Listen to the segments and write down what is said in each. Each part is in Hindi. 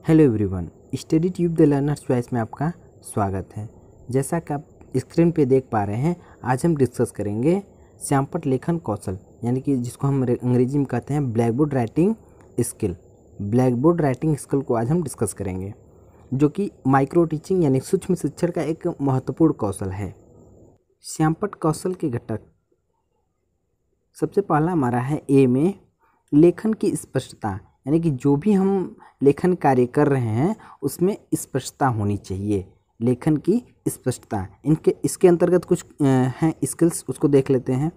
Hello everyone, study tube the learners choice में आपका स्वागत है। जैसा कि आप स्क्रीन पे देख पा रहे हैं, आज हम डिस्कस करेंगे श्यामपट्ट लेखन कौशल, यानी कि जिसको हम अंग्रेजी में कहते हैं black board writing skill. Black board writing skill को आज हम डिस्कस करेंगे, जो कि माइक्रो टीचिंग यानी सूक्ष्म शिक्षण का एक महत्वपूर्ण कौशल है। श्यामपट्ट कौशल के घटक, सबसे पहला हमारा है ए में लेखन की स्पष्टता, यानी कि जो भी हम लेखन कार्य कर रहे हैं उसमें स्पष्टता होनी चाहिए। लेखन की स्पष्टता, इसके अंतर्गत कुछ हैं स्किल्स, उसको देख लेते हैं।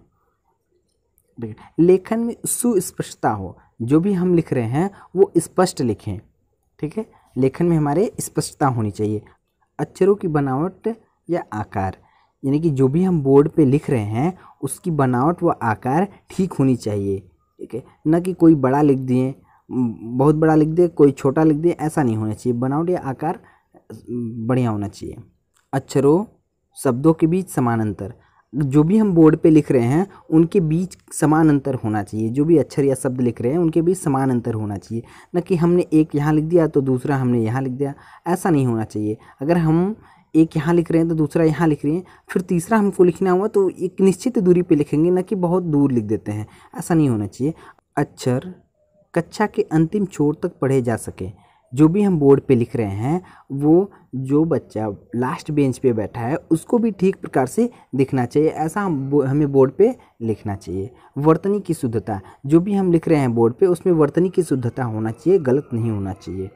लेखन में सुस्पष्टता हो, जो भी हम लिख रहे हैं वो स्पष्ट लिखें। ठीक है, लेखन में हमारे स्पष्टता होनी चाहिए। अक्षरों की बनावट या आकार, यानी कि जो भी हम बोर्ड पे लिख रहे हैं उसकी बनावट व आकार ठीक होनी चाहिए। ठीक है, न कि कोई बड़ा लिख दिए, बहुत बड़ा लिख दिए, कोई छोटा लिख दिए, ऐसा नहीं होना चाहिए। बनावट या आकार बढ़िया होना चाहिए। अक्षरों शब्दों के बीच समान अंतर, जो भी हम बोर्ड पे लिख रहे हैं उनके बीच समान अंतर होना चाहिए। जो भी अक्षर या शब्द लिख रहे हैं उनके बीच समान अंतर होना चाहिए, न कि हमने एक यहाँ लिख दिया तो दूसरा हमने यहाँ लिख दिया, ऐसा नहीं होना चाहिए। अगर हम एक यहाँ लिख रहे हैं तो दूसरा यहाँ लिख रहे हैं, फिर तीसरा हमको लिखना हुआ तो एक निश्चित दूरी पे लिखेंगे, न कि बहुत दूर लिख देते हैं, ऐसा नहीं होना चाहिए। अक्षर कक्षा के अंतिम छोर तक पढ़े जा सके, जो भी हम बोर्ड पे लिख रहे हैं वो जो बच्चा लास्ट बेंच पे बैठा है उसको भी ठीक प्रकार से दिखना चाहिए, ऐसा हमें बोर्ड पे लिखना चाहिए। वर्तनी की शुद्धता, जो भी हम लिख रहे हैं बोर्ड पे उसमें वर्तनी की शुद्धता होना चाहिए, गलत नहीं होना चाहिए,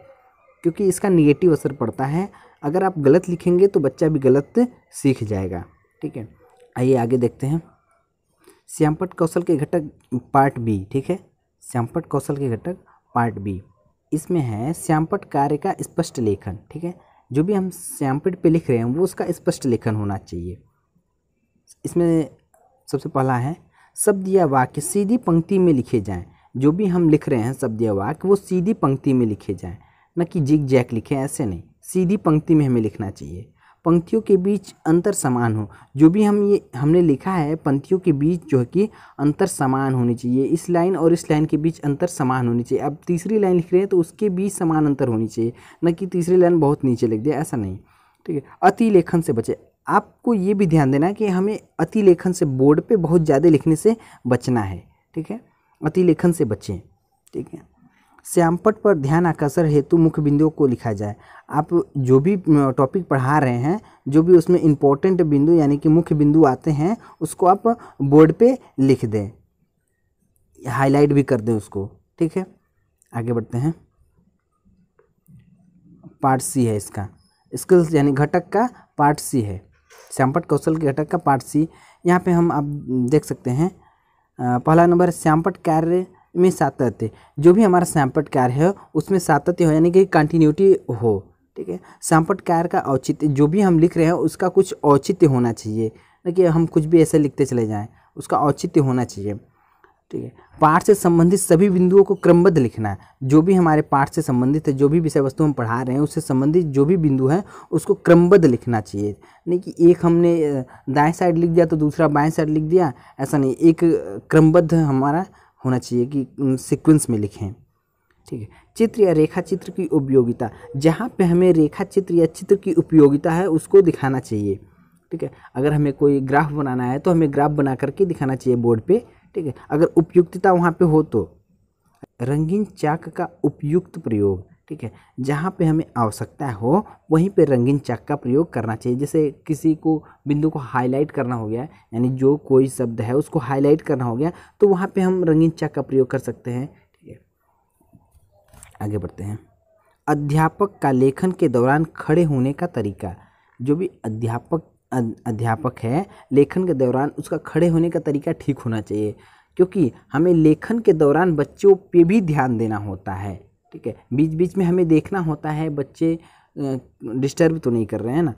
क्योंकि इसका निगेटिव असर पड़ता है। अगर आप गलत लिखेंगे तो बच्चा भी गलत सीख जाएगा। ठीक है, आइए आगे देखते हैं। श्यामपट्ट कौशल के घटक पार्ट बी। ठीक है, श्यामपट्ट कौशल के घटक पार्ट बी, इसमें है श्यामपट्ट कार्य का स्पष्ट लेखन। ठीक है, जो भी हम श्यामपट्ट पे लिख रहे हैं वो उसका स्पष्ट लेखन होना चाहिए। इसमें सबसे पहला है शब्द या वाक्य सीधी पंक्ति में लिखे जाएं। जो भी हम लिख रहे हैं शब्द या वाक्य वो सीधी पंक्ति में लिखे जाएं, न कि जिग जैक लिखें, ऐसे नहीं, सीधी पंक्ति में हमें लिखना चाहिए। पंक्तियों के बीच अंतर समान हो, जो भी हमने लिखा है पंक्तियों के बीच जो है कि अंतर समान होनी चाहिए। इस लाइन और इस लाइन के बीच अंतर समान होनी चाहिए। अब तीसरी लाइन लिख रहे हैं तो उसके बीच समान अंतर होनी चाहिए, न कि तीसरी लाइन बहुत नीचे लिख दिया, ऐसा नहीं। ठीक है, अति लेखन से बचे। आपको ये भी ध्यान देना है कि हमें अति लेखन से, बोर्ड पे बहुत ज़्यादा लिखने से बचना है। ठीक है, अति लेखन से बचें। ठीक है, श्यामपट्ट पर ध्यान आकर्षण हेतु मुख्य बिंदुओं को लिखा जाए। आप जो भी टॉपिक पढ़ा रहे हैं, जो भी उसमें इम्पोर्टेंट बिंदु यानी कि मुख्य बिंदु आते हैं उसको आप बोर्ड पे लिख दें, हाईलाइट भी कर दें उसको। ठीक है, आगे बढ़ते हैं। पार्ट सी है इसका, स्किल्स यानी घटक का पार्ट सी है, श्यामपट्ट कौशल के घटक का पार्ट सी। यहाँ पे हम आप देख सकते हैं, पहला नंबर श्यामपट्ट कार्य में सातत्य। जो भी हमारा श्यामपट्ट कार्य है उसमें सातत्य हो, यानी कि कंटिन्यूटी हो। ठीक है, श्यामपट्ट कार्य का औचित्य, जो भी हम लिख रहे हैं उसका कुछ औचित्य होना चाहिए, न कि हम कुछ भी ऐसे लिखते चले जाएं, उसका औचित्य होना चाहिए। ठीक है, पाठ से संबंधित सभी बिंदुओं को क्रमबद्ध लिखना है। जो भी हमारे पाठ से संबंधित है, जो भी विषय वस्तु हम पढ़ा रहे हैं उससे संबंधित जो भी बिंदु है उसको क्रमबद्ध लिखना चाहिए, नहीं कि एक हमने दाएं साइड लिख दिया तो दूसरा बाएं साइड लिख दिया, ऐसा नहीं। एक क्रमबद्ध हमारा होना चाहिए कि सीक्वेंस में लिखें। ठीक है, चित्र या रेखा चित्र की उपयोगिता, जहाँ पे हमें रेखा चित्र या चित्र की उपयोगिता है उसको दिखाना चाहिए। ठीक है, अगर हमें कोई ग्राफ बनाना है तो हमें ग्राफ बना करके दिखाना चाहिए बोर्ड पे। ठीक है, अगर उपयुक्तता वहाँ पे हो तो रंगीन चाक का उपयुक्त प्रयोग। ठीक है, जहाँ पे हमें आवश्यकता हो वहीं पे रंगीन चाक का प्रयोग करना चाहिए। जैसे किसी को बिंदु को हाईलाइट करना हो गया, यानी जो कोई शब्द है उसको हाईलाइट करना हो गया तो वहाँ पे हम रंगीन चाक का प्रयोग कर सकते हैं। ठीक है, आगे बढ़ते हैं। अध्यापक का लेखन के दौरान खड़े होने का तरीका। जो भी अध्यापक है, लेखन के दौरान उसका खड़े होने का तरीका ठीक होना चाहिए, क्योंकि हमें लेखन के दौरान बच्चों पे भी ध्यान देना होता है। ठीक है, बीच बीच में हमें देखना होता है बच्चे डिस्टर्ब तो नहीं कर रहे हैं ना।